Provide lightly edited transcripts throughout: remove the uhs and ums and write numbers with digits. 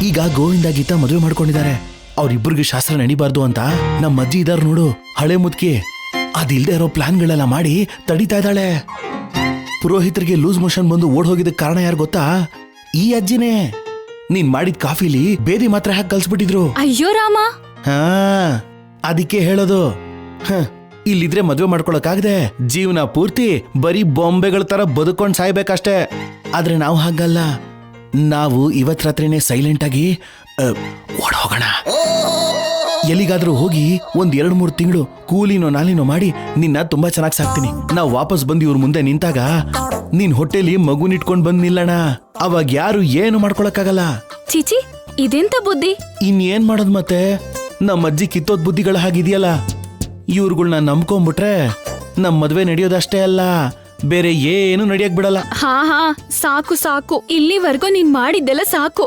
ಈಗ ಗೋವಿಂದ ಗೀತಾ ಮದುವೆ ಮಾಡ್ಕೊಂಡಿದ್ದಾರೆ. ಅವ್ರಿಬ್ರಿಗೆ ಶಾಸ್ತ್ರ ನಡಿಬಾರ್ದು ಅಂತ ನಮ್ಮ ಅಜ್ಜಿ ಇದಾರ ನೋಡು, ಹಳೆ ಮುದ್ಕಿ. ಅದಿಲ್ದೇ ಇರೋ ಪ್ಲಾನ್ಗಳೆಲ್ಲ ಮಾಡಿ ತಡಿತಾ ಇದ್ದಾಳೆ. ಪುರೋಹಿತರಿಗೆ ಲೂಸ್ ಮೋಷನ್ ಬಂದು ಓಡ್ ಹೋಗಿದ್ದಕ್ಕೆ ಕಾರಣ ಯಾರು ಗೊತ್ತಾ? ಈ ಅಜ್ಜಿನೇ. ನೀನ್ ಮಾಡಿದ ಕಾಫಿಲಿ ಬೇದಿ ಮಾತ್ರ ಹಾಕಿ ಕಲ್ಸ್ಬಿಟ್ಟಿದ್ರು. ಅಯ್ಯೋ ರಾಮ. ಹಾ, ಅದಕ್ಕೆ ಹೇಳೋದು. ಇಲ್ಲಿದ್ರೆ ಮದ್ವೆ ಮಾಡ್ಕೊಳಕ್ಕಾಗದೆ ಜೀವನ ಪೂರ್ತಿ ಬರೀ ಬೊಂಬೆಗಳ ತರ ಬದುಕೊಂಡ್ ಸಾಯ್ಬೇಕಷ್ಟೇ. ಆದ್ರೆ ನಾವು ಹಾಗಲ್ಲ. ನಾವು ಇವತ್ ರಾತ್ರಿನೇ ಸೈಲೆಂಟ್ ಆಗಿ ಓಡ್ ಹೋಗೋಣ. ಎಲ್ಲಿಗಾದ್ರೂ ಹೋಗಿ ಒಂದ್ 2-3 ತಿಂಗಳು ಕೂಲಿನೋ ನಾಲಿನೋ ಮಾಡಿ ನಿನ್ನ ತುಂಬಾ ಚೆನ್ನಾಗಿ ಸಾಕ್ತೀನಿ. ನಾವ್ ವಾಪಸ್ ಬಂದು ಇವ್ರ ಮುಂದೆ ನಿಂತಾಗ ನೀನ್ ಹೊಟ್ಟೆಲಿ ಮಗುನಿಟ್ಕೊಂಡ್ ಬಂದ್ ನಿಲ್ಲಣ. ಅವಾಗ ಯಾರು ಏನು ಮಾಡ್ಕೊಳಕ್ಕಾಗಲ್ಲ. ಚಿಚಿ, ಇದೆಂತ ಬುದ್ಧಿ? ಇನ್ನೇನ್ ಮಾಡೋದ್ ಮತ್ತೆ? ನಮ್ಮ ಅಜ್ಜಿ ಕಿತ್ತೋದ್ ಬುದ್ಧಿಗಳ ಹಾಗಿದೆಯಲ್ಲ. ಇವ್ರುಗಳ್ನ ನಂಬ್ಕೊಂಡ್ಬಿಟ್ರೆ ನಮ್ ಮದ್ವೆ ನಡೆಯೋದಷ್ಟೇ ಅಲ್ಲ, ಬೇರೆ ಏನು ನಡಿಯಕ್ ಬಿಡಲ್ಲ. ಹಾ ಹಾ, ಸಾಕು ಸಾಕು. ಇಲ್ಲಿವರೆಗೂ ನೀನ್ ಮಾಡಿದ್ದೆಲ್ಲ ಸಾಕು.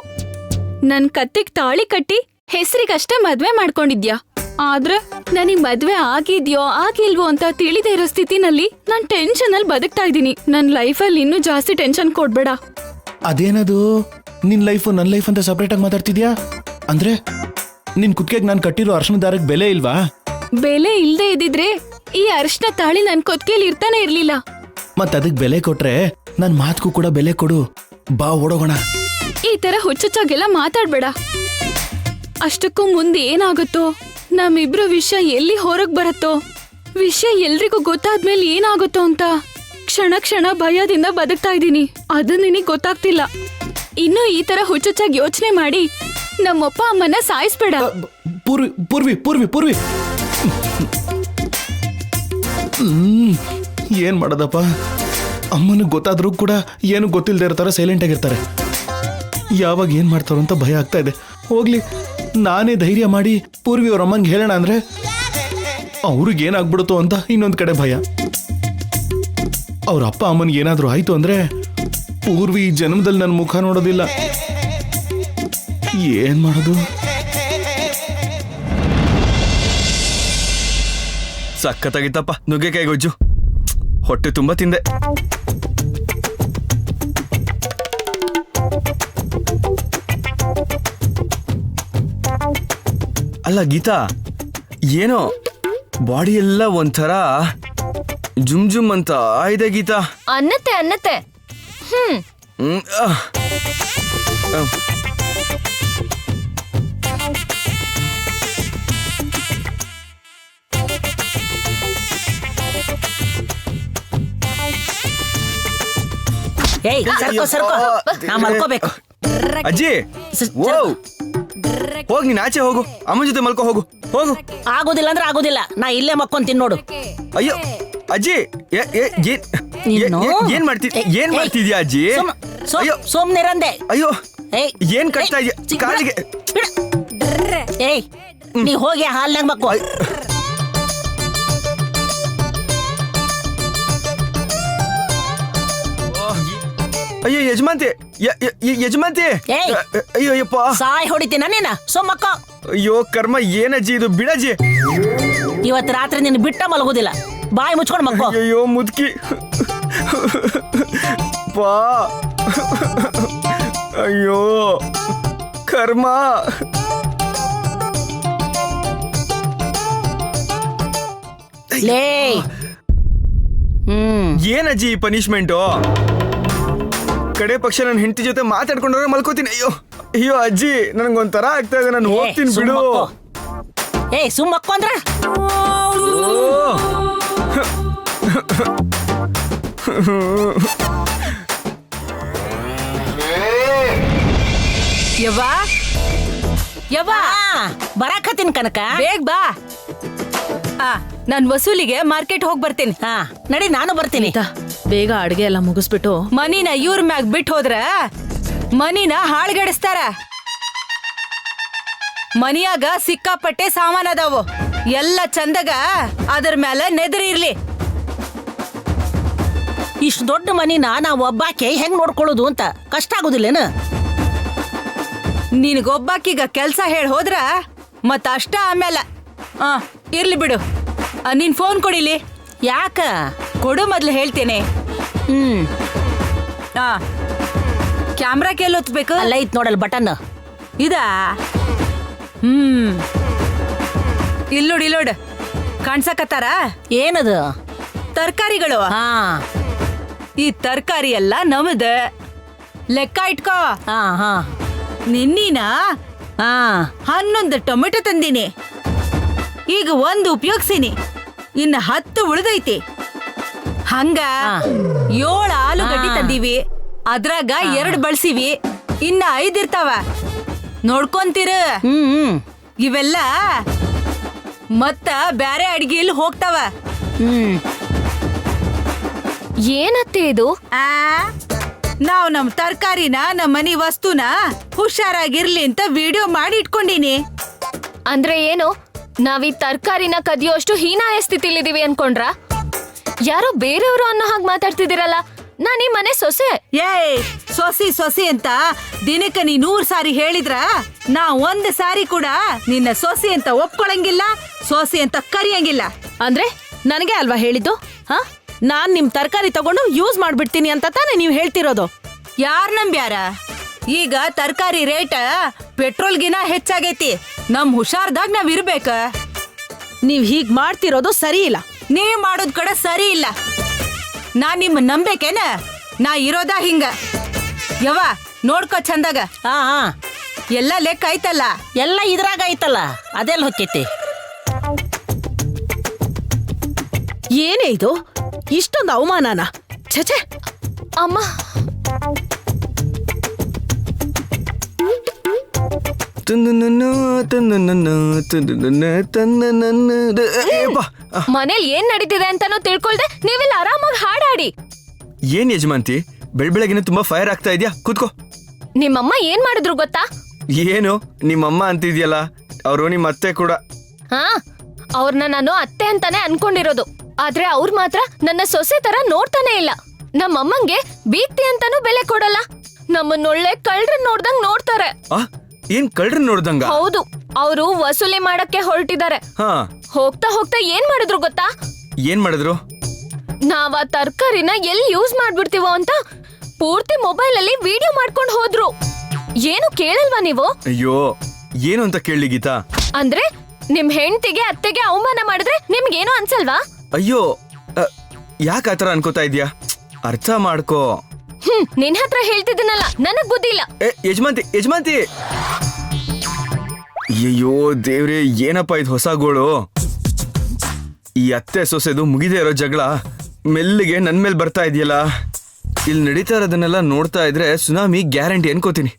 ನನ್ ಕತ್ತಿಗ್ ತಾಳಿ ಕಟ್ಟಿ ಹೆಸರಿಗಷ್ಟೇ ಮದ್ವೆ ಮಾಡ್ಕೊಂಡಿದ್ಯಾ. ಆದ್ರೆ ನನಗ್ ಮದ್ವೆ ಆಗಿದ್ಯೋ ಆಗಿಲ್ವೋ ಅಂತ ತಿಳಿದೇ ಇರೋ ಸ್ಥಿತಿನಲ್ಲಿ ನಾನ್ ಟೆನ್ಷನ್ ಅಲ್ಲಿ ಬದುಕ್ತಾ ಇದ್ದೀನಿ. ನನ್ ಲೈಫಲ್ಲಿ ಇನ್ನೂ ಜಾಸ್ತಿ ಟೆನ್ಷನ್ ಕೊಡ್ಬೇಡ. ಅದೇನದು ನಿನ್ ಲೈಫ್ ನನ್ ಲೈಫ್ ಅಂತ ಸಪರೇಟ್ ಆಗಿ ಮಾತಾಡ್ತಿದ್ಯಾ? ಅಂದ್ರೆ ನಿನ್ ಕುತ್ತಿಗೆಗ್ ನಾನ್ ಕಟ್ಟಿರೋ ಅರ್ಶನ ದಾರಕ್ ಬೆಲೆ ಇಲ್ವಾ? ಬೆಲೆ ಇಲ್ದೇ ಇದ್ದಿದ್ರೆ ಈ ಅರ್ಶನ ತಾಳಿ ನನ್ ಕೊತ್ತಿಗೆಯಲ್ಲಿ ಇರ್ತಾನೆ ಇರ್ಲಿಲ್ಲ. ಮತ್ ಅದಕ್ ಬೆಲೆ ಕೊಟ್ರೆ ನನ್ ಮಾತ್ಗೂ ಕೂಡ ಬೆಲೆ ಕೊಡು. ಬಾ ಓಡೋಗೋಣ. ಈ ತರ ಹುಚ್ಚುಚ್ಚಾಗೆಲ್ಲ ಮಾತಾಡ್ಬೇಡ. ಅಷ್ಟಕ್ಕೂ ಮುಂದೆ ಏನಾಗುತ್ತೋ, ನಮ್ಮಿಬ್ರು ವಿಷಯ ಎಲ್ಲಿ ಹೊರಗ್ ಬರತ್ತೋ, ವಿಷಯ ಎಲ್ರಿಗೂ ಗೊತ್ತಾದ್ಮೇಲೆ ಏನಾಗುತ್ತೋ ಅಂತ ಕ್ಷಣ ಕ್ಷಣ ಭಯದಿಂದ ಬದುಕ್ತಾ ಇದ್ದೀನಿ. ಅದು ನಿನಗ್ ಗೊತ್ತಾಗ್ತಿಲ್ಲ. ಇನ್ನು ಈ ತರ ಹುಚ್ಚುಚ್ಚಾಗಿ ಯೋಚನೆ ಮಾಡಿ ನಮ್ಮಪ್ಪ ಅಮ್ಮನ ಸಾಯಿಸ್ಬೇಡ. ಪೂರ್ವಿ ಪೂರ್ವಿ ಪೂರ್ವಿ ಪೂರ್ವಿ ಏನ್ ಮಾಡೋದಪ್ಪ? ಅಮ್ಮನಿಗೆ ಗೊತ್ತಾದ್ರೂ ಕೂಡ ಏನು ಗೊತ್ತಿಲ್ಲದೆ ಇರ್ತಾರೆ, ಸೈಲೆಂಟ್ ಆಗಿರ್ತಾರೆ. ಯಾವಾಗ ಏನ್ ಮಾಡ್ತಾರೋ ಅಂತ ಭಯ ಆಗ್ತಾ ಇದೆ. ಹೋಗ್ಲಿ, ನಾನೇ ಧೈರ್ಯ ಮಾಡಿ ಪೂರ್ವಿ ಅವ್ರ ಅಮ್ಮಂಗೆ ಹೇಳೋಣ ಅಂದ್ರೆ ಅವ್ರಿಗೆ ಏನಾಗ್ಬಿಡುತ್ತೋ ಅಂತ ಇನ್ನೊಂದ್ ಕಡೆ ಭಯ. ಅವ್ರ ಅಪ್ಪ ಅಮ್ಮನಿಗೆ ಏನಾದ್ರೂ ಆಯ್ತು ಅಂದ್ರೆ ಪೂರ್ವಿ ಈ ಜನ್ಮದಲ್ಲಿ ನನ್ನ ಮುಖ ನೋಡೋದಿಲ್ಲ. ಏನ್ ಮಾಡೋದು? ಸಖತ್ತಾಗಿತ್ತಪ್ಪ ನುಗ್ಗೆಕಾಯಿ ಗೊಜ್ಜು. ಹೊಟ್ಟೆ ತುಂಬಾ ತಿಂದೆ. ಅಲ್ಲ ಗೀತಾ, ಏನೋ ಬಾಡಿ ಎಲ್ಲ ಒಂಥರ ಜುಮ್ ಜುಮ್ ಅಂತ ಇದೆ ಗೀತಾ. ಅನ್ನತ್ತೆ ಅನ್ನತ್ತೆ. ಏಯ್ ಸರ್ಕೋ ಸರ್ಕೋ, ನಾ ಮಲ್ಕೋಬೇಕು. ಅಜ್ಜಿ, ಹೋಗ್ ನೀನ್ ಆಚೆ ಹೋಗು, ಅಮ್ಮನ ಜೊತೆ ಮಲ್ಕೋ ಹೋಗು. ಹೋಗು. ಆಗೋದಿಲ್ಲ ಅಂದ್ರೆ ಆಗೋದಿಲ್ಲ, ನಾ ಇಲ್ಲೇ ಮಕ್ಕೊಂತೀನಿ ನೋಡು. ಅಯ್ಯೋ ಅಜ್ಜಿ, ಏನ್ ಮಾಡ್ತಿದ್ಯಾ ಅಜ್ಜಿ? ಅಯ್ಯೋ ಸೋಮ್ನಿರಂದೆ. ಅಯ್ಯೋ ಏಯ್ ಏನ್ ಕಟ್ತಾ ಇದೆಯಾ ಕಾಲಿಗೆ? ಏಯ್ ನೀ ಹೋಗಿ ಹಾಲ್ನಾಗ ಮಕ್ಕೋ. ಅಯ್ಯೋ ಯಜಮಾಂತಿ, ಯಜಮಾಂತಿ. ಅಯ್ಯೋ ಅಯ್ಯಪ್ಪ, ಸಾಯ್ ಹೊಡಿತೀನ ನೀನ, ಸೋಮಕ್ಕ. ಅಯ್ಯೋ ಕರ್ಮ, ಏನಜ್ಜಿ ಇದು? ಬಿಡಜ್ಜಿ, ಇವತ್ತು ರಾತ್ರಿ ನಿನ್ನ ಬಿಟ್ಟ ಮಲಗೋದಿಲ್ಲ. ಬಾಯಿ ಮುಚ್ಕೊಂಡು ಮಕ್ಕೋ. ಅಯ್ಯೋ ಮುದ್ಕಿ, ಪಾ, ಅಯ್ಯೋ ಕರ್ಮ. ಲೇ ಏನಜ್ಜಿ ಈ ಪನಿಷ್ಮೆಂಟು? ಕಡೆ ಪಕ್ಷ ನನ್ನ ಹೆಂಡತಿ ಜೊತೆ ಮಾತಾಡ್ಕೊಂಡ್ರೆ ಮಲ್ಕೋತೀನಿ. ಅಯ್ಯೋ ಅಯ್ಯೋ ಅಜ್ಜಿ, ನನ್ಗೊಂಥರ ಆಗ್ತಾ ಇದೆ, ನಾನು ಹೋಗ್ತೀನಿ ಬಿಡು. ಏಯ್ ಸುಮ್ಮಕ್ಕೋ ಅಂದ್ರೆ ಯವ್ವಾ ಯವ್ವಾ, ಬರಾಕತ್ತೀನಿ ಕನಕ. ಬೇಗ ಬಾ. ನಾನ್ ವಸೂಲಿಗೆ ಮಾರ್ಕೆಟ್ ಹೋಗ್ ಬರ್ತೀನಿ. ಹಾ ನಡಿ, ನಾನು ಬರ್ತೀನಿ. ಬೇಗ ಅಡ್ಗೆ ಎಲ್ಲ ಮುಗಿಸ್ಬಿಟ್ಟು ಮನಿನ ಇವ್ರ ಮ್ಯಾಗ್ ಬಿಟ್ಟು ಹೋದ್ರ ಮನಿನ ಹಾಳ್ಗೆಡಿಸ್ತಾರ. ಮನಿಯಾಗ ಸಿಕ್ಕಾಪಟ್ಟೆ ಸಾಮಾನ್ ಅದಾವು, ಎಲ್ಲ ಚಂದಗ ಅದ್ರ ಮೇಲೆ ನೆದರಿ ಇರ್ಲಿ. ಇಷ್ಟು ದೊಡ್ಡ ಮನಿನ ನಾವು ಒಬ್ಬಾಕೆ ಹೆಂಗ್ ನೋಡ್ಕೊಳ್ಳೋದು ಅಂತ ಕಷ್ಟ ಆಗುದಿಲ್ಲೇನು? ನಿನಗೊಬ್ಬಾಕೀಗ ಕೆಲ್ಸ ಹೇಳಿ ಹೋದ್ರ ಮತ್ತ ಅಷ್ಟ. ಆಮೇಲೆ ಇರ್ಲಿ ಬಿಡು. ನೀನ್ ಫೋನ್ ಕೊಡಿಲಿ. ಯಾಕ? ಕೊಡು, ಮೊದ್ಲು ಹೇಳ್ತೇನೆ. ಕ್ಯಾಮ್ರಾ ಕೆಲ್ ಒತ್ಬೇಕು? ಅಲ್ಲ ಐತ್ ನೋಡಲ್ ಬಟನ್. ಇದಾ ಇಲ್ಲೋಡ್ ಕಾಣ್ಸಕತ್ತಾರ ಏನದು? ತರ್ಕಾರಿಗಳು. ಹಾ ಈ ತರ್ಕಾರಿ ಎಲ್ಲ ನಮ್ದ. ಲೆಕ್ಕ ಇಟ್ಕೋ. ಹಾ ಹಾ ನಿನ್ನಿನ ಹಾ 11 ಟೊಮೆಟೊ ತಂದೀನಿ. ಈಗ 1 ಉಪಯೋಗಿಸಿನಿ, ಇನ್ನ 10 ಉಳ್ದೈತಿ. ಹಂಗ 7 ಆಲೂಗಡ್ಡಿ ತಂದೀವಿ, ಅದ್ರಾಗ 2 ಬಳಸಿವಿ, ಇನ್ನ 5 ಇರ್ತಾವ. ನೋಡ್ಕೊಂತೀರ. ಹ್ಮ್ ಇವೆಲ್ಲ ಮತ್ತ ಬ್ಯಾರೆ ಅಡ್ಗಿಲ್ ಹೋಗ್ತಾವ. ಹ್ಮ್ ಏನತ್ತೆ ಇದು? ನಾವ್ ನಮ್ ತರ್ಕಾರಿನ ನಮ್ ಮನಿ ವಸ್ತುನ ಹುಷಾರಾಗಿರ್ಲಿ ಅಂತ ವಿಡಿಯೋ ಮಾಡಿ ಇಟ್ಕೊಂಡಿನಿ. ಅಂದ್ರೆ ಏನು, ನಾವ್ ಈ ತರ್ಕಾರಿನ ಕದಿಯೋಷ್ಟು ಹೀನಾಯ ಸ್ಥಿತಿಲಿದೀವಿ ಅನ್ಕೊಂಡ್ರ? ಯಾರೋ ಬೇರೆಯವರು ಅನ್ನೋ ಹಾಗೆ ಮಾತಾಡ್ತಿದ್ದೀರಲ್ಲ. ನಾನ್ ಈ ಮನೆ ಸೊಸೆ. ಏಯ್ ಸೊಸಿ ಅಂತ ದಿನಕ್ಕೆ ನೀ 100 ಸಾರಿ ಹೇಳಿದ್ರ ನಾ 1 ಸಾರಿ ಕೂಡ ನಿನ್ನ ಸೊಸಿ ಅಂತ ಒಪ್ಕೊಳಂಗಿಲ್ಲ, ಸೊಸಿ ಅಂತ ಕರಿಯಂಗಿಲ್ಲ. ಅಂದ್ರೆ ನನಗೆ ಅಲ್ವಾ ಹೇಳಿದ್ದು? ಹಾ, ನಾನ್ ನಿಮ್ ತರಕಾರಿ ತಗೊಂಡು ಯೂಸ್ ಮಾಡ್ಬಿಡ್ತೀನಿ ಅಂತ ತಾನೇ ನೀವ್ ಹೇಳ್ತಿರೋದು. ಯಾರ್ ನಂಬ್ಯಾರ? ಈಗ ತರ್ಕಾರಿ ರೇಟ್ ಪೆಟ್ರೋಲ್ಗಿನ ಹೆಚ್ಚಾಗೈತಿ. ನಮ್ ಹುಷಾರ್ದಾಗ ನಾವ್ ಇರ್ಬೇಕ. ನೀವ್ ಹೀಗ್ ಮಾಡ್ತಿರೋದು ಸರಿ ಇಲ್ಲ. ನೀವ್ ಮಾಡೋದ್ ಕಡೆ ಸರಿ ಇಲ್ಲ. ನಾ ನಿಮ್ ನಂಬೇಕೇನ? ನಾ ಇರೋದ ಹಿಂಗ. ಯವ್ವ ನೋಡ್ಕೊ ಚಂದಾಗ. ಹಾ ಹಾ ಎಲ್ಲ ಲೆಕ್ಕ ಐತಲ್ಲ. ಎಲ್ಲ ಇದ್ರಾಗ ಐತಲ್ಲ, ಅದೆಲ್ಲ ಹೊಕ್ಕೈತಿ. ಏನೇ ಇದು, ಇಷ್ಟೊಂದು ಅವಮಾನನ? ಛೆ ಅಮ್ಮ, ಮನೇಲಿ ಏನ್ ನಡೀತಿದೆ ಅಂತಾನೂ ತಿಳ್ಕೊಳ್ದೆ ನೀವೆಲ್ಲ ಆರಾಮಾಗಿ ಹಾಡಾಡಿ. ಏನ್ ಯಜಮಾಂತಿ, ಬೆಳಬೆಳಗಿನ ತುಂಬಾ ಫೈರ್ ಆಗ್ತಾ ಇದ್ಯಾ? ಕೂತ್ಕೋ. ನಿಮ್ಮಮ್ಮ ಏನ್ ಮಾಡಿದ್ರು ಗೊತ್ತಾ? ಏನು ನಿಮ್ಮಮ್ಮ ಅಂತಿದ್ಯಲ್ಲ, ಅವರು ನಿಮ್ಮ ಅತ್ತೆ ಕೂಡ. ಹಾ, ಅವ್ರನ್ನ ನಾನು ಅತ್ತೆ ಅಂತಾನೆ ಅನ್ಕೊಂಡಿರೋದು. ಆದ್ರೆ ಅವ್ರು ಮಾತ್ರ ನನ್ನ ಸೊಸೆ ತರ ನೋಡ್ತಾನೆ ಇಲ್ಲ. ನಮ್ಮಮ್ಮಂಗೆ ಬೀಗ್ತಿ ಅಂತಾನೂ ಬೆಲೆ ಕೊಡಲ್ಲ. ನಮ್ಮನ್ನೊಳ್ಳೆ ಕಳ್ರನ್ ನೋಡ್ದಂಗ್ ನೋಡ್ತಾರೆ. ಏನ್ ಕಳ್ರನ್ ನೋಡ್ದಂಗ? ಹೌದು, ಅವರು ವಸೂಲಿ ಮಾಡಕ್ಕೆ ಹೊರಟಿದ್ದಾರೆ. ಹಾ, ಹೋಗ್ತಾ ಹೋಗ್ತಾ ಏನ್ ಮಾಡಿದ್ರು ಗೊತ್ತಾ? ಏನ್ ಮಾಡಿದ್ರು? ನಾವ್ ಆ ತರ್ಕಾರಿನ ಎಲ್ಲಿ ಯೂಸ್ ಮಾಡ್ಬಿಡ್ತೀವೋ ಅಂತ ಪೂರ್ತಿ ಮೊಬೈಲ್ ಅಲ್ಲಿ ವಿಡಿಯೋ ಮಾಡ್ಕೊಂಡು ಹೋದ್ರು. ಏನು ಕೇಳಲ್ವಾ ನೀವು? ಅಯ್ಯೋ, ಏನು ಅಂತ ಕೇಳಿ ಗೀತಾ? ಅಂದ್ರೆ ನಿಮ್ ಹೆಂಡತಿಗೆ ಅತ್ತೆಗೆ ಅವಮಾನ ಮಾಡಿದ್ರೆ ನಿಮ್ಗೇನು ಅನ್ಸಲ್ವಾ? ಅಯ್ಯೋ, ಯಾಕೆ ಆತರ ಅನ್ಕೋತಾ ಇದ್ಯಾ? ಅರ್ಥ ಮಾಡ್ಕೋ. ನಿನ್ ಹತ್ರ ಹೇಳ್ತಿದ್ದೀನಲ್ಲ, ನನಗ್ ಬುದ್ಧಿ ಇಲ್ಲ. ಯಜಮಾಂತಿ ಅಯ್ಯೋ ದೇವ್ರೆ, ಏನಪ್ಪ ಇದು ಹೊಸ ಗೋಳು? ಈ ಅತ್ತೆ ಸೊಸೆದು ಮುಗಿದೇ ಇರೋ ಜಗಳ ಮೆಲ್ಲಿಗೆ ನನ್ ಮೇಲೆ ಬರ್ತಾ ಇದೆಯಲ್ಲ. ಇಲ್ಲಿ ನಡೀತಾ ಇರೋದನ್ನೆಲ್ಲ ನೋಡ್ತಾ ಇದ್ರೆ ಸುನಾಮಿ ಗ್ಯಾರಂಟಿ ಅನ್ಕೋತೀನಿ.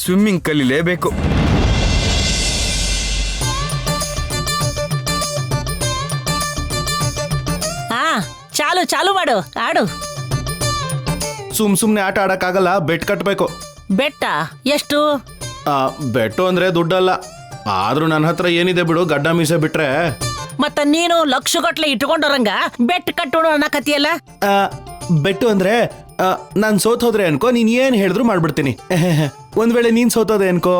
ಸ್ವಿಮ್ಮಿಂಗ್ ಕಲಿಲೇಬೇಕು. ಹಾ ಚಾಲು ಮಾಡು, ಆಡು. ಸುಮ್ನೆ ಆಟ ಆಡಕ್ಕಾಗಲ್ಲ, ಬೆಟ್ ಕಟ್ಬೇಕು. ಬೆಟ್ಟ ಎಷ್ಟು? ಬೆಟ್ಟು ಅಂದ್ರೆ ದುಡ್ಡಲ್ಲ. ಆದ್ರೂ ನನ್ನ ಹತ್ರ ಏನಿದೆ ಬಿಡು, ಗಡ್ಡ ಮೀಸೆ ಬಿಟ್ರೆ. ಮತ್ತ ನೀನು ಲಕ್ಷಗಟ್ಲೆ ಇಟ್ಕೊಂಡೋರಂಗ ಬೆಟ್ ಕಟ್ಟೋಣ ಅನ್ನಕತಿಯಲ್ಲ. ಬೆಟ್ಟು ಅಂದ್ರೆ ನಾನ್ ಸೋತ್ ಹೋದ್ರೆ ಅನ್ಕೋ, ನೀನ್ ಏನ್ ಹೇಳಿದ್ರು ಮಾಡ್ಬಿಡ್ತೀನಿ. ಒಂದ್ ವೇಳೆ ನೀನ್ ಸೋತೋದೆ ಅನ್ಕೋ,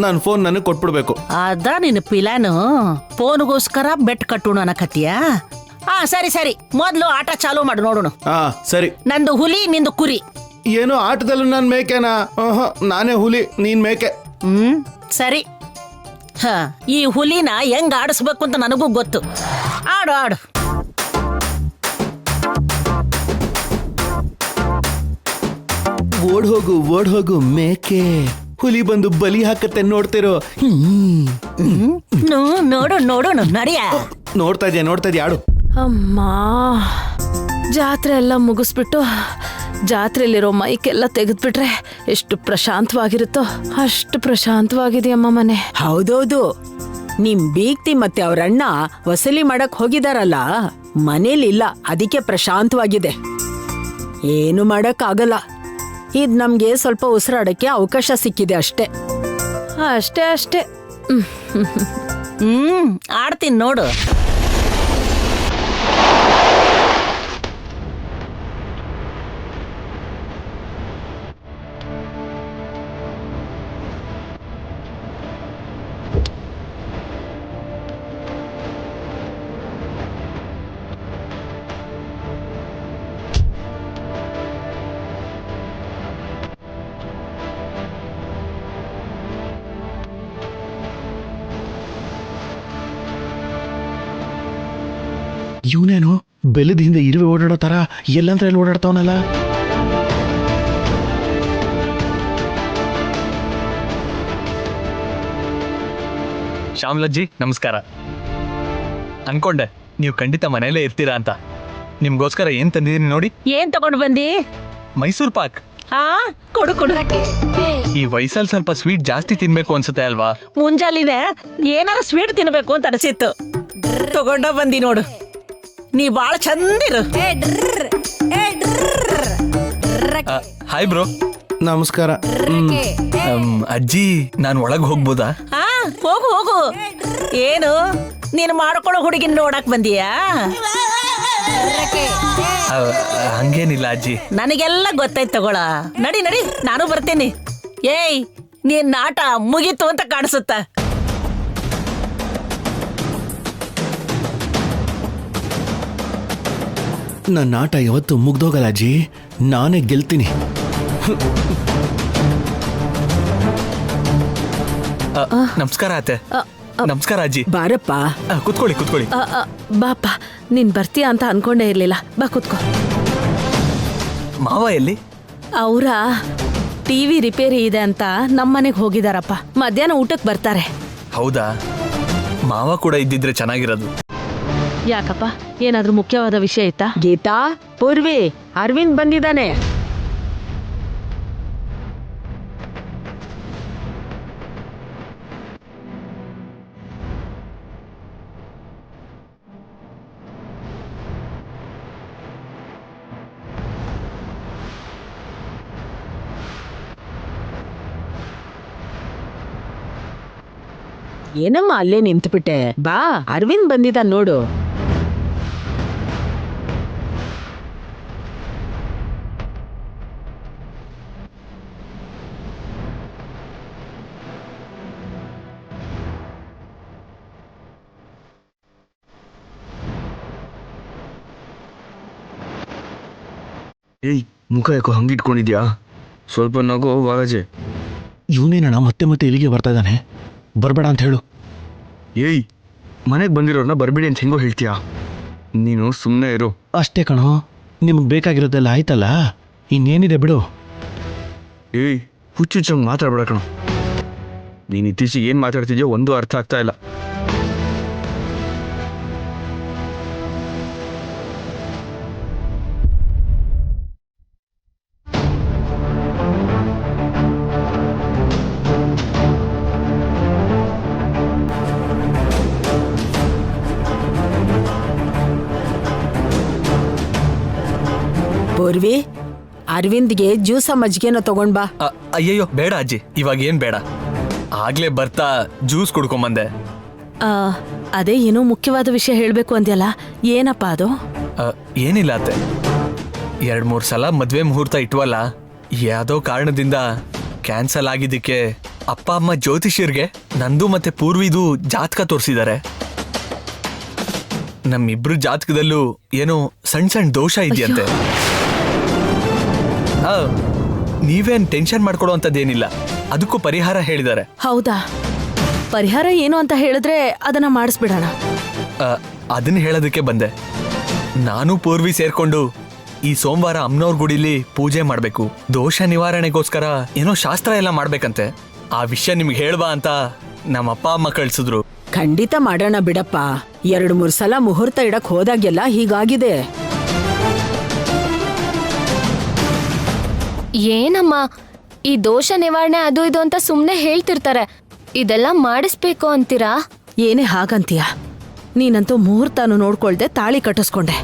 ನನ್ ಫೋನ್ ನನಗ್ ಕೊಟ್ಬಿಡ್ಬೇಕು. ಅದ ನಿನ್ನ ಪಿಲಾನು? ಫೋನ್ಗೋಸ್ಕರ ಬೆಟ್ ಕಟ್ಟೋಣ ಅನ್ನಕತಿಯ? ಹಾ ಸರಿ, ಮೊದ್ಲು ಆಟ ಚಾಲು ಮಾಡು ನೋಡೋಣ. ಸರಿ. ನಂದು ಹುಲಿ, ನಿಂದು ಕುರಿ. ಏನೋ ಆಟದಲ್ಲೂ ನಾನ್ ಮೇಕೆನಾ? ನಾನೇ ಹುಲಿ, ನೀನ್ ಮೇಕೆ. ಸರಿ. ಹ, ಈ ಹುಲಿನ ಹೆಂಗ್ ಆಡಿಸ್ಬೇಕು ಅಂತ ನನಗೂ ಗೊತ್ತು. ಆಡು. ಓಡ್ ಹೋಗು ಮೇಕೆ. ಹುಲಿ ಬಂದು ಬಲಿ ಹಾಕತ್ತೆ, ನೋಡ್ತಿರೋ. ನೋಡು ನಡಿಯ. ನೋಡ್ತಾ ಇದ್ಯಾ ಆಡು. ಅಮ್ಮ, ಜಾತ್ರೆ ಎಲ್ಲ ಮುಗಿಸ್ಬಿಟ್ಟು ಜಾತ್ರೆಯಲ್ಲಿರೋ ಮೈಕೆಲ್ಲ ತೆಗೆದ್ಬಿಟ್ರೆ ಎಷ್ಟು ಪ್ರಶಾಂತವಾಗಿರುತ್ತೋ ಅಷ್ಟು ಪ್ರಶಾಂತವಾಗಿದೆಯಮ್ಮ ಮನೆ. ಹೌದೌದು, ನಿಮ್ ಬೀಗ್ತಿ ಮತ್ತೆ ಅವ್ರಣ್ಣ ವಸೂಲಿ ಮಾಡಕ್ ಹೋಗಿದಾರಲ್ಲ, ಮನೇಲಿಲ್ಲ, ಅದಕ್ಕೆ ಪ್ರಶಾಂತವಾಗಿದೆ. ಏನು ಮಾಡಕ್ ಆಗಲ್ಲ, ಇದ್ ನಮ್ಗೆ ಸ್ವಲ್ಪ ಉಸಿರಾಡಕ್ಕೆ ಅವಕಾಶ ಸಿಕ್ಕಿದೆ ಅಷ್ಟೇ. ಅಷ್ಟೇ. ಆಡ್ತೀನಿ ನೋಡು. ಇವನೇನು ಬೆಲ್ಲದ ಹಿಂದೆ ಇರುವೆ ಓಡಾಡೋ ತರ ಎಲ್ಲಂತ್ರ ಎಲ್ಲಿ ಓಡಾಡ್ತಾವನಲ್ಲ. ಶ್ಯಾಮ್ಲಜ್ಜಿ ನಮಸ್ಕಾರ. ಅನ್ಕೊಂಡೆ ನೀವು ಖಂಡಿತ ಮನೆಯಲ್ಲೇ ಇರ್ತೀರಾ ಅಂತ. ನಿಮ್ಗೋಸ್ಕರ ಏನ್ ತಂದಿದ್ದೀನಿ ನೋಡಿ. ಏನ್ ತಗೊಂಡ್ ಬಂದಿ? ಮೈಸೂರ್ ಪಾಕ್. ಹಾ, ಕೊಡು ಕೊಡು. ಈ ವಯಸ್ಸಲ್ಲಿ ಸ್ವಲ್ಪ ಸ್ವೀಟ್ ಜಾಸ್ತಿ ತಿನ್ಬೇಕು ಅನ್ಸುತ್ತೆ ಅಲ್ವಾ? ಮುಂಜಾಲಿದೆ ಏನಾರ ಸ್ವೀಟ್ ತಿನ್ಬೇಕು ಅಂತ ಅನಿಸಿತ್ತು, ತಗೊಂಡ ಬಂದಿ ನೋಡು. ನೀ ಬಾಳ ಚಂದಿರು. Hi bro. ನಮಸ್ಕಾರ. ಅಜ್ಜಿ ನಾನು ಒಳಗೆ ಹೋಗ್ಬೋದಾ? ಹಾ, ಹೋಗು ಹೋಗು. ಏನು ನೀನು ಮಾಡ್ಕೊಳ್ಳೋ ಹುಡುಗಿನ ನೋಡಕ್ ಬಂದಿಯಾ? ಹಂಗೇನಿಲ್ಲ ಅಜ್ಜಿ. ನನಗೆಲ್ಲ ಗೊತ್ತಾಯ್ತು, ತಗೊಳ. ನಡಿ ನಡಿ, ನಾನು ಬರ್ತೀನಿ. ಏಯ್, ನೀನ್ ನಾಟ ಮುಗೀತು ಅಂತ ಕಾಣಿಸುತ್ತ. ನನ್ನ ಆಟ ಯಾವತ್ತು ಮುಗ್ದೋಗಲ್ಲ ಅಜ್ಜಿ, ನಾನೇ ಗೆಲ್ತೀನಿ. ನಮಸ್ಕಾರ ಅತ್ತೆ. ನಮಸ್ಕಾರ ಅಜ್ಜಿ. ಬಾರಪ್ಪ. ಕುತ್ಕೊಳ್ಳಿ ಕುತ್ಕೊಳ್ಳಿ. ಬಾಪ, ನೀನ್ ಬರ್ತೀಯ ಅಂತ ಅನ್ಕೊಂಡೇ ಇರ್ಲಿಲ್ಲ. ಬಾ ಕೂತ್ಕೋ. ಮಾವ ಎಲ್ಲಿ? ಅವ್ರ ಟಿವಿ ರಿಪೇರಿ ಇದೆ ಅಂತ ನಮ್ಮನೆಗೆ ಹೋಗಿದಾರಪ್ಪ. ಮಧ್ಯಾಹ್ನ ಊಟಕ್ಕೆ ಬರ್ತಾರೆ. ಹೌದಾ? ಮಾವ ಕೂಡ ಇದ್ದಿದ್ರೆ ಚೆನ್ನಾಗಿರೋದು. ಯಾಕಪ್ಪ, ಏನಾದ್ರೂ ಮುಖ್ಯವಾದ ವಿಷಯ ಇತ್ತಾ? ಗೀತಾ, ಪೂರ್ವಿ, ಅರವಿಂದ್ ಬಂದಿದ್ದಾನೆ. ಏನಮ್ಮ ಅಲ್ಲೇ ನಿಂತ್ಬಿಟ್ಟೆ? ಬಾ, ಅರವಿಂದ್ ಬಂದಿದ್ದ ನೋಡು. ಏಯ್, ಮುಖ ಯಾಕೋ ಹಂಗಿಟ್ಕೊಂಡಿದ್ಯಾ? ಸ್ವಲ್ಪ ನಗೋ ವಾಗಜೆ. ಇವನೇನ ಮತ್ತೆ ಮತ್ತೆ ಇಲ್ಲಿಗೆ ಬರ್ತಾ ಇದ್ದಾನೆ. ಬರಬೇಡ ಅಂತ ಹೇಳು. ಏಯ್, ಮನೆಗೆ ಬಂದಿರೋರ್ನ ಬರಬೇಡಿ ಅಂತ ಹೆಂಗೋ ಹೇಳ್ತೀಯಾ? ನೀನು ಸುಮ್ಮನೆ ಇರು. ಅಷ್ಟೇ ಕಣೋ, ನಿಮ್ಗೆ ಬೇಕಾಗಿರೋದೆಲ್ಲ ಆಯ್ತಲ್ಲ, ಇನ್ನೇನಿದೆ ಬಿಡು. ಏಯ್, ಹುಚ್ಚುಚ್ಚಂಗೆ ಮಾತಾಡ್ಬೇಡ ಕಣೋ. ನೀನು ಇತ್ತೀಚೆಗೆ ಏನು ಮಾತಾಡ್ತಿದ್ಯೋ ಒಂದು ಅರ್ಥ ಆಗ್ತಾ ಇಲ್ಲ. ಪೂರ್ವಿ, ಅರವಿಂದ್ಗೆ ಜ್ಯೂಸ ಮಜ್ಜಿಗೆನ ತಗೊಂಡ್ ಬಾ. ಅಯ್ಯಯ್ಯೋ ಬೇಡ ಅಜ್ಜಿ, ಇವಾಗ ಏನ್ ಬೇಡ. ಆಗ್ಲೇ ಬರ್ತಾ ಜ್ಯೂಸ್ ಕುಡ್ಕೊಂಬಂದೆ. ಅದೇ ಏನೋ ಮುಖ್ಯವಾದ ವಿಷಯ ಹೇಳ್ಬೇಕು ಅಂದ್ಯಲ್ಲ, ಏನಪ್ಪ ಅದು? ಏನಿಲ್ಲ ಅತ್ತೆ, 2-3 ಸಲ ಮದ್ವೆ ಮುಹೂರ್ತ ಇಟ್ವಲ್ಲ, ಯಾವುದೋ ಕಾರಣದಿಂದ ಕ್ಯಾನ್ಸಲ್ ಆಗಿದ್ದಕ್ಕೆ ಅಪ್ಪ ಅಮ್ಮ ಜ್ಯೋತಿಷಿಯರ್ಗೆ ನಂದು ಮತ್ತೆ ಪೂರ್ವಿದು ಜಾತಕ ತೋರಿಸಿದ್ದಾರೆ. ನಮ್ಮಿಬ್ರು ಜಾತಕದಲ್ಲೂ ಏನೋ ಸಣ್ಣ ಸಣ್ಣ ದೋಷ ಇದೆಯಂತೆ. ನೀವೇನ್ ಟೆನ್ಷನ್ ಮಾಡ್ಕೊಡೋ ಅಂತದ್ದೇನಿಲ್ಲ, ಅದಕ್ಕೂ ಪರಿಹಾರ ಹೇಳಿದ್ದಾರೆ. ಹೌದಾ? ಪರಿಹಾರ ಏನು ಅಂತ ಹೇಳಿದ್ರೆ ಅದನ್ನ ಮಾಡಿಸ್ಬಿಡೋಣ. ಅದನ್ನ ಹೇಳೋದಕ್ಕೆ ಬಂದೆ. ನಾನು ಪೂರ್ವಿ ಸೇರ್ಕೊಂಡು ಈ ಸೋಮವಾರ ಅಮ್ಮನವ್ರ ಗುಡಿಲಿ ಪೂಜೆ ಮಾಡಬೇಕು. ದೋಷ ನಿವಾರಣೆಗೋಸ್ಕರ ಏನೋ ಶಾಸ್ತ್ರ ಎಲ್ಲ ಮಾಡ್ಬೇಕಂತೆ. ಆ ವಿಷಯ ನಿಮ್ಗೆ ಹೇಳ್ಬಾ ಅಂತ ನಮ್ಮ ಅಪ್ಪ ಅಮ್ಮ ಕಳ್ಸಿದ್ರು. ಖಂಡಿತ ಮಾಡೋಣ ಬಿಡಪ್ಪ. 2-3 ಸಲ ಮುಹೂರ್ತ ಇಡಕ್ ಹೋದಾಗೆಲ್ಲ ಹೀಗಾಗಿದೆ. ಏನಮ್ಮ, ಈ ದೋಷ ನಿವಾರಣೆ ಅದು ಇದು ಅಂತ ಸುಮ್ನೆ ಹೇಳ್ತಿರ್ತಾರೆ. ಇದೆಲ್ಲ ಮಾಡಿಸ್ಬೇಕು ಅಂತೀರಾ? ಏನೇ ಹಾಗಂತೀಯ? ನೀನಂತೂ ಮುಹೂರ್ತನು ನೋಡ್ಕೊಳ್ದೆ ತಾಳಿ ಕಟ್ಟಿಸ್ಕೊಂಡೆ.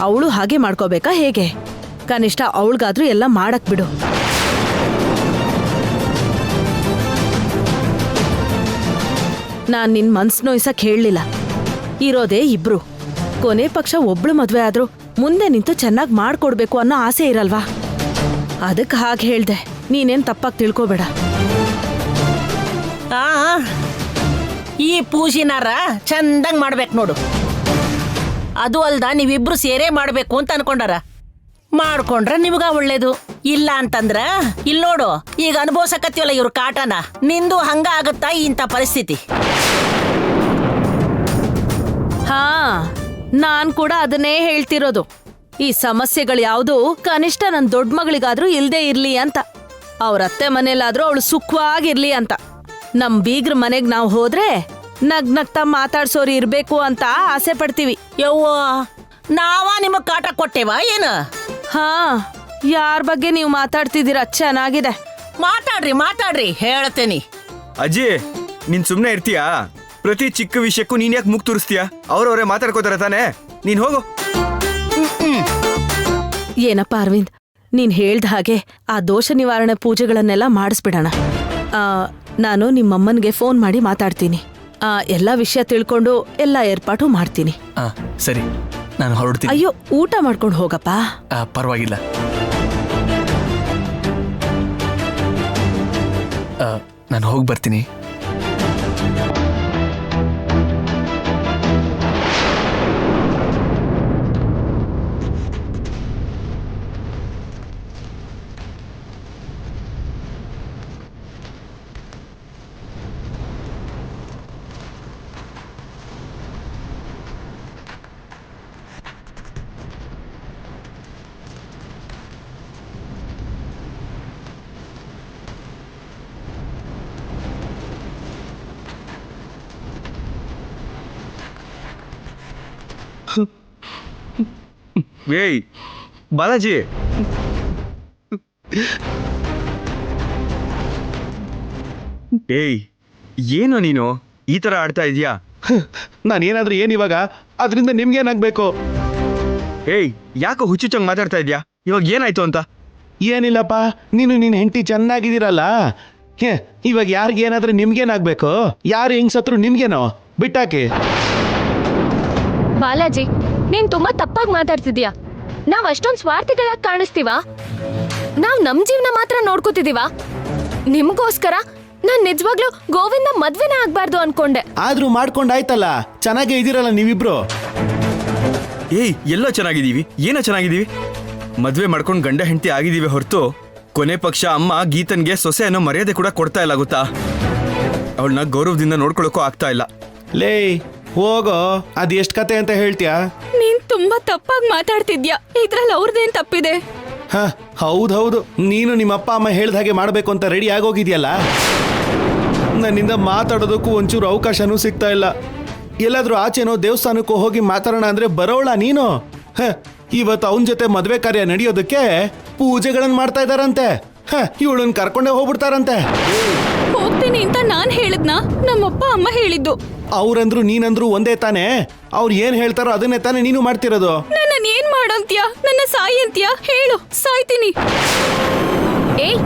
ಅವಳು ಹಾಗೆ ಮಾಡ್ಕೋಬೇಕಾ ಹೇಗೆ? ಕನಿಷ್ಠ ಅವಳಿಗಾದ್ರೂ ಎಲ್ಲ ಮಾಡಕ್ ಬಿಡು. ನಾನ್ ನಿನ್ ಮನ್ಸ್ ನೋಯ್ಸಕ್ ಹೇಳಲಿಲ್ಲ. ಇರೋದೇ ಇಬ್ರು, ಕೊನೆ ಪಕ್ಷ ಒಬ್ಳು ಮದ್ವೆ ಆದ್ರೂ ಮುಂದೆ ನಿಂತು ಚೆನ್ನಾಗಿ ಮಾಡ್ಕೊಡ್ಬೇಕು ಅನ್ನೋ ಆಸೆ ಇರಲ್ವಾ? ಅದಕ್ಕೆ ಹಾಗೆ ಹೇಳ್ದೆ. ನೀನೇನ್ ತಪ್ಪಾಗಿ ತಿಳ್ಕೊಬೇಡ. ಈ ಪೂಜಿನಾರ ಚಂದಂಗ್ ಮಾಡ್ಬೇಕು ನೋಡು. ಅದು ಅಲ್ದ ನೀವಿಬ್ರು ಸೇರೇ ಮಾಡ್ಬೇಕು ಅಂತ ಅನ್ಕೊಂಡಾರ. ಮಾಡ್ಕೊಂಡ್ರ ನಿಮ್ಗ ಒಳ್ಳೇದು. ಇಲ್ಲ ಅಂತಂದ್ರ ಇಲ್ಲಿ ನೋಡು, ಈಗ ಅನುಭವಿಸಕತ್ತೀವಲ್ಲ ಇವ್ರ ಕಾಟನ, ನಿಂದು ಹಂಗ ಆಗುತ್ತಾ ಇಂಥ ಪರಿಸ್ಥಿತಿ. ಹಾ, ನಾನ್ ಕೂಡ ಅದನ್ನೇ ಹೇಳ್ತಿರೋದು. ಈ ಸಮಸ್ಯೆಗಳು ಯಾವುದು ಕನಿಷ್ಠ ನನ್ ದೊಡ್ಡ ಮಗಳಿಗಾದ್ರೂ ಇಲ್ದೇ ಇರ್ಲಿ ಅಂತ. ಅವ್ರ ಅತ್ತೆ ಮನೇಲಾದ್ರೂ ಅವಳು ಸುಖವಾಗಿರ್ಲಿ ಅಂತ. ನಮ್ ಬೀಗ್ರ ಮನೆಗ್ ನಾವ್ ಹೋದ್ರೆ ನಗ್ನಗ್ತಾ ಮಾತಾಡ್ಸೋರು ಇರ್ಬೇಕು ಅಂತ ಆಸೆ ಪಡ್ತೀವಿ. ಯವ್ವ ನಾವ ನಿಮಗ್ ಕಾಟ ಕೊಟ್ಟೇವಾ ಏನು? ಹಾ, ಯಾರ ಬಗ್ಗೆ ನೀವು ಮಾತಾಡ್ತಿದ್ದೀರಾ? ಚೆನ್ನಾಗಿದೆ. ಮಾತಾಡ್ರಿ ಹೇಳ್ತೇನಿ. ಅಜ್ಜಿ ನೀನ್ ಸುಮ್ನೆ ಇರ್ತೀಯಾ? ಪ್ರತಿ ಚಿಕ್ಕ ವಿಷಯಕ್ಕೂ ನೀನ್ ಯಾಕೆ ಮುಗ್ ತೋರಿಸ್ತೀಯಾ? ಅವ್ರವ್ರೇ ಮಾತಾಡ್ಕೋತಾರ ತಾನೆ, ನೀನ್ ಹೋಗು. ಏನಪ್ಪ ಅರವಿಂದ್, ನೀನ್ ಹೇಳ್ದ ಹಾಗೆ ಆ ದೋಷ ನಿವಾರಣೆ ಪೂಜೆಗಳನ್ನೆಲ್ಲ ಮಾಡಿಸ್ಬಿಡೋಣ. ನಾನು ನಿಮ್ಮಮ್ಮನ್ಗೆ ಫೋನ್ ಮಾಡಿ ಮಾತಾಡ್ತೀನಿ. ಎಲ್ಲ ವಿಷಯ ತಿಳ್ಕೊಂಡು ಎಲ್ಲ ಏರ್ಪಾಟು ಮಾಡ್ತೀನಿ. ಸರಿ, ನಾನು ಹೊರಡ್ತೀನಿ. ಅಯ್ಯೋ, ಊಟ ಮಾಡ್ಕೊಂಡು ಹೋಗಪ್ಪ. ಪರವಾಗಿಲ್ಲ. ನಾನು ಹೋಗಿ ಬರ್ತೀನಿ. ಏಯ್ ಬಾಲಾಜಿ, ಏಯ್ ಏನು ನೀನು ಈ ತರ ಆಡ್ತಾ ಇದೀಯಾ? ನಾನೇನಾದ್ರೂ ಏನಿವಾಗ ಅದರಿಂದ ನಿಮ್ಗೇನಾಗ್ಬೇಕು? ಏಯ್ ಯಾಕೋ ಹುಚ್ಚುಚ್ಚಂಗ್ ಮಾತಾಡ್ತಾ ಇದೀಯಾ? ಇವಾಗ ಏನಾಯ್ತು ಅಂತ? ಏನಿಲ್ಲಪ್ಪ, ನೀನು ನಿನ್ನ ಹೆಂಡತಿ ಚೆನ್ನಾಗಿದ್ದೀರಲ್ಲ. ಇವಾಗ ಯಾರಿಗೇನಾದ್ರೂ ನಿಮ್ಗೇನಾಗ್ಬೇಕು? ಯಾರು ಹೆಂಗ್ ಸತ್ರು ನಿಮ್ಗೇನೋ? ಬಿಟ್ಟಾಕಿ. ಬಾಲಾಜಿ, ನೀನ್ ತುಂಬಾ ತಪ್ಪಾಗಿ ಮಾತಾಡ್ತಿದ್ಯಾ. ನಾವ್ ಅಷ್ಟೊಂದ್ ಸ್ವಾರ್ಥಿಗಳಾಗಿ ಕಾಣಿಸ್ತೀವಾ? ನಾವ್ ನಮ್ ಜೀವನ ಮಾತ್ರ ನೋಡ್ಕೋತಿದೀವಾ? ನಿಮ್ಗೋಸ್ಕರ ನಾನ್ ನಿಜವಾಗ್ಲೂ ಗೋವಿಂದ ಮದ್ವೆನೇ ಆಗ್ಬಾರ್ದು ಅನ್ಕೊಂಡೆ. ಆದ್ರೂ ಮಾಡ್ಕೊಂಡಾಯ್ತಲ್ಲ, ಚೆನ್ನಾಗೇ ಇದೀರಲ್ಲ ನೀವಿಬ್ರು. ಏಯ್ ಎಲ್ಲೋ ಚೆನ್ನಾಗಿದ್ದೀವಿ, ಏನೋ ಚೆನ್ನಾಗಿದ್ದೀವಿ. ಮದ್ವೆ ಮಾಡ್ಕೊಂಡು ಗಂಡ ಹೆಂಡತಿ ಆಗಿದ್ದೀವಿ ಹೊರತು ಕೊನೆ ಪಕ್ಷ ಅಮ್ಮ ಗೀತನ್ಗೆ ಸೊಸೆ ಅನ್ನೋ ಮರ್ಯಾದೆ ಕೂಡ ಕೊಡ್ತಾ ಇಲ್ಲ ಗೊತ್ತಾ? ಅವಳನ್ನ ಗೌರವದಿಂದ ನೋಡ್ಕೊಳಕ್ಕೂ ಆಗ್ತಾ ಇಲ್ಲ. ಲೇ ಹೋಗೋ, ಅದ್ ಎಷ್ಟ್ ಕತೆ ಅಂತ ಹೇಳ್ತೀಯಾ? ನೀನ್ ತುಂಬಾ ತಪ್ಪಾಗಿ ಮಾತಾಡ್ತಿದ್ಯಾ. ಇದ್ರಲ್ಲಿ ಅವ್ರದ್ದೇನ್ ತಪ್ಪಿದೆ? ಹೌದೌದು, ನೀನು ನಿಮ್ಮ ಅಪ್ಪ ಅಮ್ಮ ಹೇಳ್ದ ಹಾಗೆ ಮಾಡ್ಬೇಕು ಅಂತ ರೆಡಿ ಆಗೋಗಿದ್ಯಲ್ಲ. ನನ್ನಿಂದ ಮಾತಾಡೋದಕ್ಕೂ ಒಂಚೂರು ಅವಕಾಶನೂ ಸಿಗ್ತಾ ಇಲ್ಲ. ಎಲ್ಲಾದ್ರೂ ಆಚೆನೋ ದೇವಸ್ಥಾನಕ್ಕೂ ಹೋಗಿ ಮಾತಾಡೋಣ ಅಂದ್ರೆ ಬರೋಳ ನೀನು. ಇವತ್ತು ಅವನ ಜೊತೆ ಮದ್ವೆ ಕಾರ್ಯ ನಡೆಯೋದಕ್ಕೆ ಪೂಜೆಗಳನ್ನ ಮಾಡ್ತಾ ಇದಾರಂತೆ. ಇವಳನ್ನ ಕರ್ಕೊಂಡೇ ಹೋಗ್ಬಿಡ್ತಾರಂತೆ. ಹೋಗ್ತೀನಿ ಅಂತ ನಾನ್ ಹೇಳಿದ್ನಾ? ನಮ್ಮಪ್ಪ ಅಮ್ಮ ಹೇಳಿದ್ದು. ಅವ್ರಂದ್ರು ನೀನಂದ್ರು ಒಂದೇ ತಾನೇ. ಅವ್ರು ಏನ್ ಹೇಳ್ತಾರೋ ಅದನ್ನೇ ತಾನೇ ನೀನು ಮಾಡ್ತಿರೋದು. ನನ್ನ ಏನ್ ಮಾಡಂತ್ಯಾ? ನನ್ನ ಸಾಯಿ ಅಂತ್ಯಾ? ಹೇಳು, ಸಾಯ್ತೀನಿ. ಏಯ್,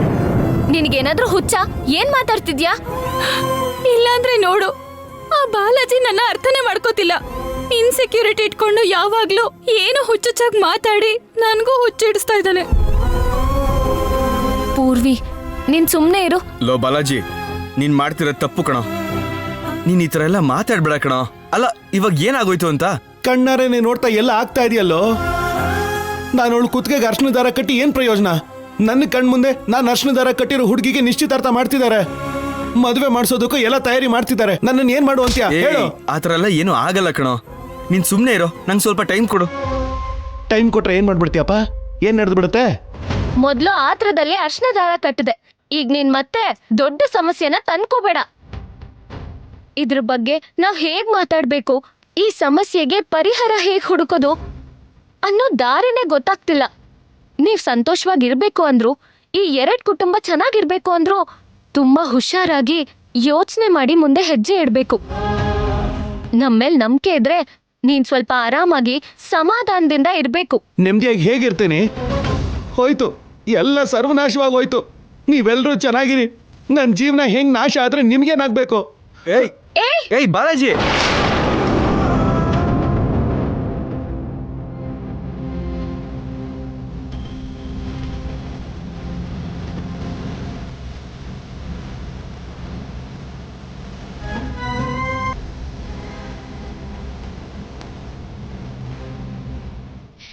ನಿನಗೇನಾದ್ರೂ ಹುಚ್ಚ? ಏನ್ ಮಾತಾಡ್ತಿದ್ಯಾ? ಇಲ್ಲಾಂದ್ರೆ ನೋಡು, ಆ ಬಾಲಾಜಿ ನನ್ನ ಅರ್ಥನೇ ಮಾಡ್ಕೋತಿಲ್ಲ. ಇನ್ಸೆಕ್ಯೂರಿಟಿ ಇಟ್ಕೊಂಡು ಯಾವಾಗ್ಲೂ ಏನು ಹುಚ್ಚುಚ್ಚಾಗಿ ಮಾತಾಡಿ ನನ್ಗೂ ಹುಚ್ಚಿಡಿಸ್ತಾ ಇದ್ದಾನೆ. ಪೂರ್ವಿ, ನೀನ್ ಸುಮ್ನೆ ಇರು. ಲೋ ಬಾಲಾಜಿ, ನೀನ್ ಮಾಡ್ತಿರೋದ್ ತಪ್ಪು ಕಣೋ. ನೀನ್ ಈ ತರ ಎಲ್ಲ ಮಾತಾಡ್ಬೇಡ ಕಣೋ. ಅಲ್ಲ ಇವಾಗ ಏನಾಗೋಯ್ತು ಅಂತ? ಕಣ್ಣಾರೇನೆ ನೋಡ್ತಾ ಎಲ್ಲ ಆಗ್ತಾ ಇದೆಯಲ್ಲೋ. ನಾನು ಅವಳು ಕುತ್ತಿಗೆಗೆ ಅರ್ಶನ ದಾರ ಕಟ್ಟಿ ಏನ್ ಪ್ರಯೋಜನ? ನನ್ನ ಕಣ್ ಮುಂದೆ ನಾನು ಅರ್ಶನ ದಾರ ಕಟ್ಟಿರೋ ಹುಡುಗಿಗೆ ನಿಶ್ಚಿತಾರ್ಥ ಮಾಡ್ತಿದ್ದಾರೆ, ಮದುವೆ ಮಾಡಿಸೋದಕ್ಕೂ ಎಲ್ಲ ತಯಾರಿ ಮಾಡ್ತಿದ್ದಾರೆ. ನನ್ನನ್ನು ಏನ್ ಮಾಡು ಅಂತ್ಯಾ ಹೇಳು? ಆ ತರ ಎಲ್ಲ ಏನು ಆಗಲ್ಲ ಕಣೋ. ನೀನ್ ಸುಮ್ನೆ ಇರೋ, ನಂಗೆ ಸ್ವಲ್ಪ ಟೈಮ್ ಕೊಡು. ಟೈಮ್ ಕೊಟ್ರೆ ಏನ್ ಮಾಡ್ಬಿಡ್ತೀಯಪ್ಪ? ಏನ್ ನಡೆದು ಬಿಡುತ್ತೆ? ಮೊದ್ಲು ಆತ್ರದಲ್ಲಿ ಅರ್ಶನ ದಾರ ಕಟ್ಟಿದೆ, ಈಗ ನೀನ್ ಮತ್ತೆ ದೊಡ್ಡ ಸಮಸ್ಯೆನ ತಂದ್ಕೋಬೇಡ. ಇದ್ರ ಬಗ್ಗೆ ನಾವ್ ಹೇಗ್ ಮಾತಾಡ್ಬೇಕು, ಈ ಸಮಸ್ಯೆಗೆ ಪರಿಹಾರ ಹೇಗ್ ಹುಡುಕೋದು ಅನ್ನೋ ದಾರಿನೇ ಗೊತ್ತಾಗ್ತಿಲ್ಲ. ನೀವ್ ಸಂತೋಷವಾಗಿರ್ಬೇಕು ಅಂದ್ರು, ಈ 2 ಕುಟುಂಬ ಚೆನ್ನಾಗಿರ್ಬೇಕು ಅಂದ್ರು ತುಂಬಾ ಹುಷಾರಾಗಿ ಯೋಚನೆ ಮಾಡಿ ಮುಂದೆ ಹೆಜ್ಜೆ ಇಡ್ಬೇಕು. ನಮ್ಮೇಲ್ ನಂಬಿಕೆ ಇದ್ರೆ ನೀನ್ ಸ್ವಲ್ಪ ಆರಾಮಾಗಿ ಸಮಾಧಾನದಿಂದ ಇರ್ಬೇಕು. ನೆಮ್ಮದಿಯಾಗಿ ಹೇಗಿರ್ತೀನಿ? ಹೋಯ್ತು, ಎಲ್ಲ ಸರ್ವನಾಶವಾಗಿ ಹೋಯ್ತು. ನೀವೆಲ್ಲರೂ ಚೆನ್ನಾಗಿರಿ. ನನ್ನ ಜೀವನ ಹೆಂಗ್ ನಾಶ ಆದ್ರೆ ನಿಮ್ಗೇನಾಗ್ಬೇಕು? ಏಯ್ ಬಾಲಾಜಿ,